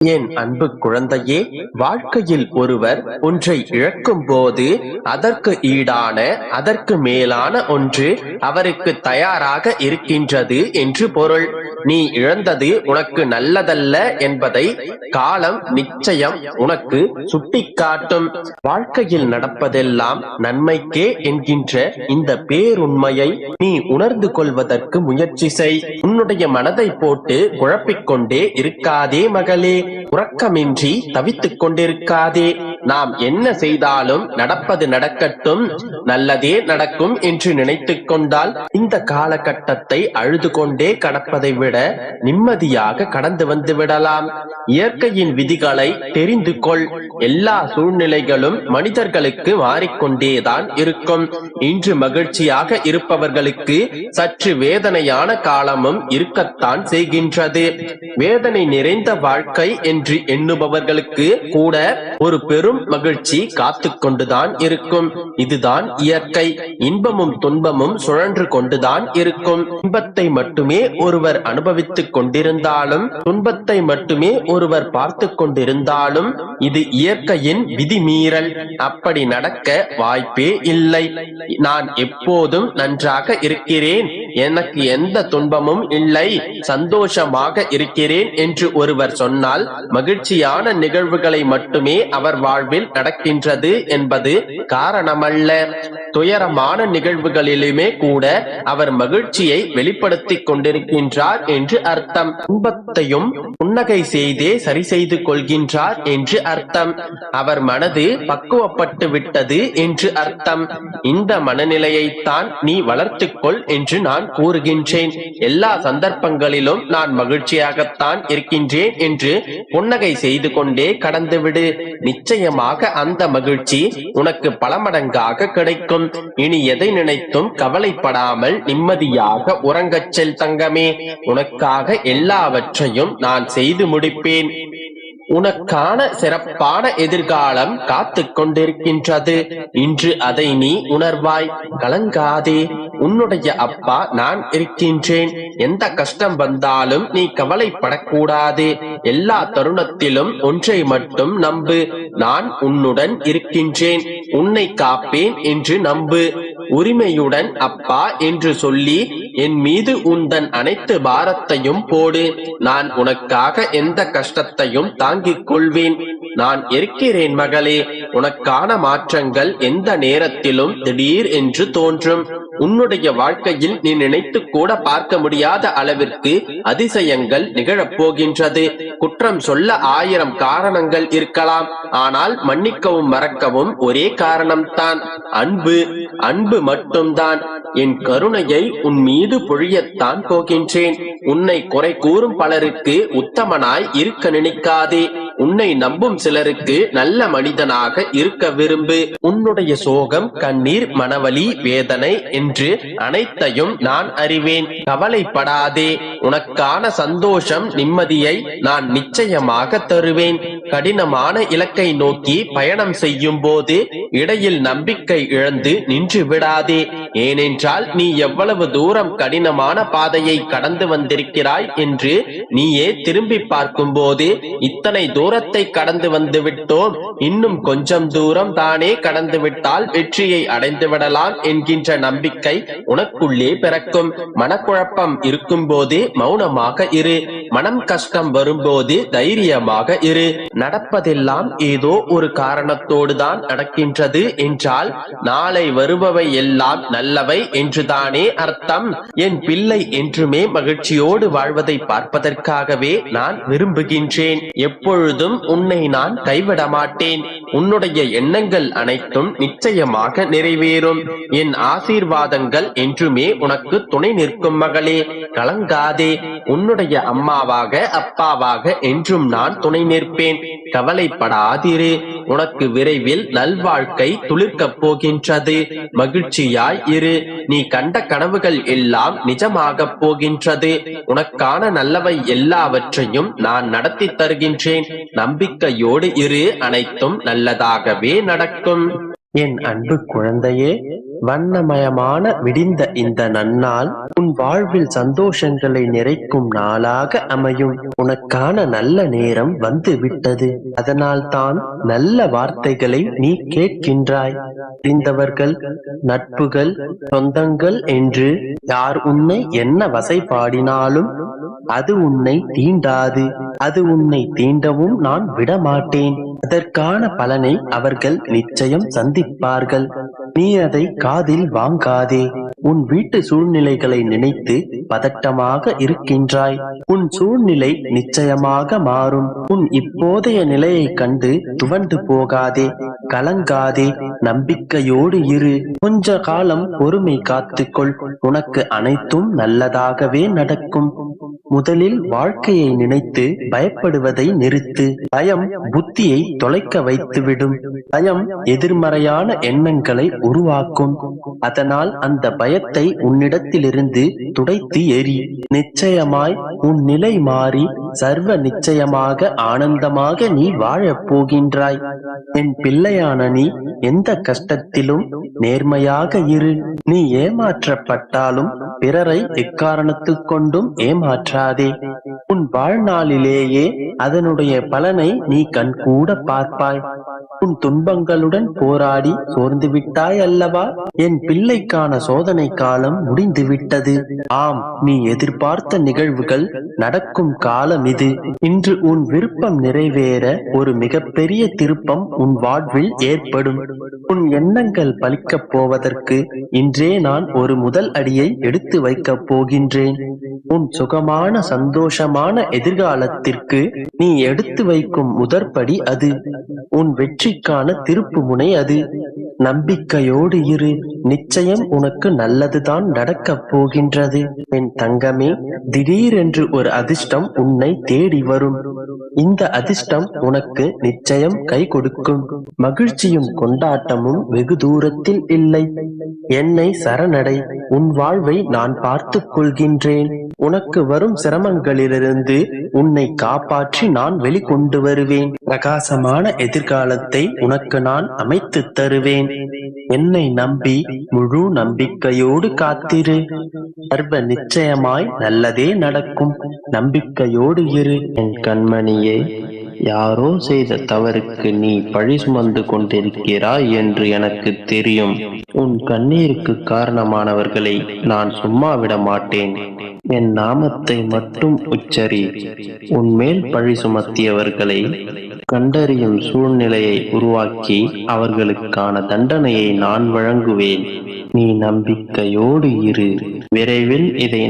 என் அன்பு குழந்தையே, வாழ்க்கையில் ஒருவர் ஒன்றை இழக்கும் போது அதற்கு ஈடான, அதற்கு மேலான ஒன்று அவருக்கு தயாராக இருக்கின்றது என்று பொருள். நீ இழந்தது உனக்கு நல்லதல்ல என்பதை காலம் நிச்சயம் உனக்கு சுட்டிக்காட்டும். வாழ்க்கையில் நடப்பதெல்லாம் நன்மைக்கே என்கின்ற இந்த பேருண்மையை நீ உணர்ந்து கொள்வதற்கு முயற்சி செய். உன்னுடைய மனதை போட்டு குழப்பிக்கொண்டே இருக்காதே மகளே. உறக்கமின்றி தவித்துக் கொண்டிருக்காதே. நாம் என்ன செய்தாலும் நடப்பது நடக்கட்டும், நல்லதே நடக்கும் என்று நினைத்துக் கொண்டால் இந்த காலகட்டத்தை அழுது கொண்டே கடப்பதை விட நிம்மதியாக கடந்து வந்து விடலாம். இயற்கையின் விதிகளை தெரிந்து கொள். எல்லா சூழ்நிலைகளும் மனிதர்களுக்கு மாறிக்கொண்டேதான் இருக்கும். இன்று மகிழ்ச்சியாக இருப்பவர்களுக்கு சற்று வேதனையான காலமும் இருக்கத்தான் செய்கின்றது. வேதனை நிறைந்த வாழ்க்கை என்று எண்ணுபவர்களுக்கு கூட ஒரு பெரும் மகிழ்ச்சி காத்து கொண்டுதான் இருக்கும். இதுதான் இயற்கை. இன்பமும் துன்பமும் சுழன்று கொண்டுதான் இருக்கும். இன்பத்தை மட்டுமே ஒருவர் அனுபவித்துக் கொண்டிருந்தாலும், துன்பத்தை மட்டுமே ஒருவர் பார்த்து கொண்டிருந்தாலும் இது இயற்கையின் விதிமீறல். அப்படி நடக்க வாய்ப்பே இல்லை. நான் எப்போதும் நன்றாக இருக்கிறேன், எனக்கு எந்த துன்பமும் இல்லை, சந்தோஷமாக இருக்கிறேன் என்று ஒருவர் சொன்னால் மகிழ்ச்சியான நிகழ்வுகளை மட்டுமே அவர் வாழ்வில் நடக்கின்றது என்பது காரணமல்ல. துயரமான நிகழ்வுகளிலுமே கூட அவர் மகிழ்ச்சியை வெளிப்படுத்திக் கொண்டிருக்கின்றார் என்று அர்த்தம். துன்பத்தையும் புன்னகை செய்தே சரி செய்து கொள்கின்றார் என்று அர்த்தம். அவர் மனது பக்குவப்பட்டு விட்டது என்று அர்த்தம். இந்த மனநிலையைத்தான் நீ வளர்த்துக்கொள் என்று நான் கூறுகின்றேன். எல்லா சந்தர்ப்பங்களிலும் நான் மகிழ்ச்சியாகத்தான் இருக்கின்றேன் என்று புன்னகை செய்து கொண்டே கடந்துவிடு. நிச்சயமாக அந்த மகிழ்ச்சி உனக்கு பல மடங்காக கிடைக்கும். இனி எதை நினைத்தும் கவலைப்படாமல் நிம்மதியாக உறங்கச் செல் தங்கமே. உனக்காக எல்லாவற்றையும் நான் செய்து முடிப்பேன். உனக்கான சிறப்பான எதிர்காலம் காத்து கொண்டிருக்கின்றது. இன்று அதை நீ உணர்வாய். கலங்காதே. உன்னுடைய அப்பா நான் இருக்கின்றேன். எந்த கஷ்டம் வந்தாலும் நீ கவலைப்படக்கூடாது. எல்லா தருணத்திலும் ஒன்றை மட்டும் நம்பு. நான் உன்னுடன் இருக்கின்றேன், உன்னை காப்பேன் என்று நம்பு. உரிமையுடன் அப்பா என்று சொல்லி என் மீது உந்தன் அனைத்து பாரத்தையும் போடு. நான் உனக்காக எந்த கஷ்டத்தையும் தாங்கிக் கொள்வேன். நான் இருக்கிறேன் மகளே. உனக்கான மாற்றங்கள் எந்த நேரத்திலும் திடீர் என்று தோன்றும். உன்னுடைய வாழ்க்கையில் நீ நினைத்து கூட பார்க்க முடியாத அளவிற்கு அதிசயங்கள் நிகழப் போகின்றது. குற்றம் சொல்ல 1000 காரணங்கள் இருக்கலாம், ஆனால் மன்னிக்கவும் மறக்கவும் ஒரே காரணம்தான், அன்பு. அன்பு மட்டும்தான். என் கருணையை உன் மீது பொழியத்தான் போகின்றேன். உன்னை குறை கூறும் பலருக்கு உத்தமனாய் இருக்க நினைக்காதே. உன்னை நம்பும் சிலருக்கு நல்ல மனிதனாக இருக்க விரும்பு. உன்னுடைய சோகம், கண்ணீர், மனவலி, வேதனை என்று அனைத்தையும் நான் அறிவேன். கவலைப்படாதே. உனக்கான சந்தோஷம், நிம்மதியை நான் நிச்சயமாக தருவேன். கடினமான இலக்கை நோக்கி பயணம் செய்யும் போது இடையில் நம்பிக்கை இழந்து நின்று விடாதே. ஏனென்றால் நீ எவ்வளவு தூரம் கடினமான பாதையை கடந்து வந்திருக்கிறாய் என்று நீயே திரும்பி பார்க்கும் போது, இத்தனை தூரத்தை கடந்து வந்து விட்டோம், இன்னும் கொஞ்சம் தூரம் தானே கடந்து விட்டால் வெற்றியை அடைந்து விடலாம் என்கின்ற நம்பிக்கை உனக்குள்ளே பிறக்கும். மனக்குழப்பம் இருக்கும் போது மௌனமாக இரு. மனம் கஷ்டம் வரும்போது தைரியமாக இரு. நடப்பதெல்லாம் ஏதோ ஒரு காரணத்தோடு தான் நடக்கின்றது என்றால் நாளை வருபவை எல்லாம் நல்லவை என்றுதானே அர்த்தம். என் பிள்ளை என்றுமே மகிழ்ச்சியோடு வாழ்வதை பார்ப்பதற்காகவே நான் விரும்புகின்றேன். எப்பொழுதும் உன்னை நான் கைவிட மாட்டேன். உன்னுடைய எண்ணங்கள் அனைத்தும் நிச்சயமாக நிறைவேறும். என் ஆசீர்வாதங்கள் என்றுமே உனக்கு துணை நிற்கும் மகளே. கலங்காதே. உன்னுடைய அம்மாவாக அப்பாவாக என்றும் நான் துணை நிற்பேன். கவலைப்படாதிரு. உனக்கு விரைவில் நல்வாழ்க்கை துளிர்க்கப் போகின்றது. மகிழ்ச்சியாய் இரு. நீ கண்ட கனவுகள் எல்லாம் நிஜமாகப் போகின்றது. உனக்கான நல்லவை எல்லாவற்றையும் நான் நடத்தி தருகின்றேன். நம்பிக்கையோடு இரு. அனைத்தும் நல்லதாகவே நடக்கும். என் அன்பு குழந்தையே, வண்ணமயமான விடிந்த இந்த நன்னாள் உன் வாழ்வில் சந்தோஷங்களை நிறைக்கும் நாளாக அமையும். உனக்கான நல்ல நேரம் வந்து விட்டது. அதனால் தான் நல்ல வார்த்தைகளை நீ கேட்கின்றாய். தெரிந்தவர்கள், நட்புகள், சொந்தங்கள் என்று யார் உன்னை என்ன வசைபாடினாலும் அது உன்னை தீண்டாது. அது உன்னை தீண்டவும் நான் விடமாட்டேன். அதற்கான பலனை அவர்கள் நிச்சயம் சந்திப்பார்கள். நீ அதை காதில் வாங்காதே. உன் வீட்டு சூழ்நிலைகளை நினைத்து பதட்டமாக இருக்கின்றாய். உன் சூழ்நிலை நிச்சயமாக மாறும். உன் இப்போதைய நிலையை கண்டு துவண்டு போகாதே, கலங்காதே, நம்பிக்கையோடு இரு. கொஞ்ச காலம் பொறுமை காத்துக்கொள். உனக்கு அனைத்தும் நல்லதாகவே நடக்கும். முதலில் வாழ்க்கையை நினைத்து பயப்படுவதை நிறுத்து. பயம் புத்தியை தொலைக்க வைத்துவிடும். பயம் எதிர்மறையான எண்ணங்களை உருவாக்கும். அதனால் அந்த பயத்தை உன்னிடத்திலிருந்து துடைத்து எறி. நிச்சயமாய் உன் நிலை மாறி சர்வ நிச்சயமாக ஆனந்தமாக நீ வாழப் போகின்றாய். என் பிள்ளையான நீ எந்த கஷ்டத்திலும் நேர்மையாக இரு. நீ ஏமாற்றப்பட்டாலும் பிறரை எக்காரணத்துக் கொண்டும் ஏமாற்றாதே. உன் வாழ்நாளிலேயே அதனுடைய பலனை நீ கண்கூட பார்ப்பாய். உன் துன்பங்களுடன் போராடி சோர்ந்து விட்டாய் அல்லவா? என் பிள்ளைக்கான சோதனை காலம் முடிந்து விட்டது. ஆம், நீ எதிர்பார்த்த நிகழ்வுகள் நடக்கும் காலம் இது. இன்று உன் விருப்பம் நிறைவேற ஒரு மிகப்பெரிய திருப்பம் உன் வாழ்வில் ஏற்படும். உன் எண்ணங்கள் பலிக்கப் போவதற்கு இன்றே நான் ஒரு முதல் அடியை எடுத்து வைக்கப் போகின்றேன். உன் சுகமான சந்தோஷமான எதிர்காலத்திற்கு நீ எடுத்து வைக்கும் முதற்படி அது. உன் வெற்றிக்கான திருப்பு முனை அது. நம்பிக்கையோடு இரு. நிச்சயம் உனக்கு நல்லதுதான் நடக்கப் போகின்றது. என் தங்கமே, திடீரென்று ஒரு அதிர்ஷ்டம் உன்னை தேடி வரும். இந்த அதிர்ஷ்டம் உனக்கு நிச்சயம் கை கொடுக்கும். மகிழ்ச்சியும் கொண்டாட்டமும் வெகு தூரத்தில் இல்லை. என்னை சரணடை. உன் வாழ்வை நான் பார்த்துக் கொள்கின்றேன். உனக்கு வரும் சிரமங்களிலிருந்து உன்னை காப்பாற்றி நான் வெளிக்கொண்டு வருவேன். பிரகாசமான எதிர்காலத்தை உனக்கு நான் அமைத்து தருவேன். என்னை நம்பி முழு நம்பிக்கையோடு காத்திரு. சர்வ நிச்சயமாய் நல்லதே நடக்கும். நம்பிக்கையோடு இரு. என் கண்மணியே, யாரோ செய்த தவறுக்கு நீ பழி சுமந்து கொண்டிருக்கிறாய் என்று எனக்கு தெரியும். உன் கண்ணீருக்கு காரணமானவர்களை நான் சும்மா விட மாட்டேன். என் நாமத்தை மட்டும் உச்சரி. உன்மேல் பழி சுமத்தியவர்களை கண்டறியும் சூழ்நிலையை உருவாக்கி அவர்களுக்கான தண்டனையை நான் வழங்குவேன். நீ நம்பிக்கையோடு இரு. விரைவில் இதை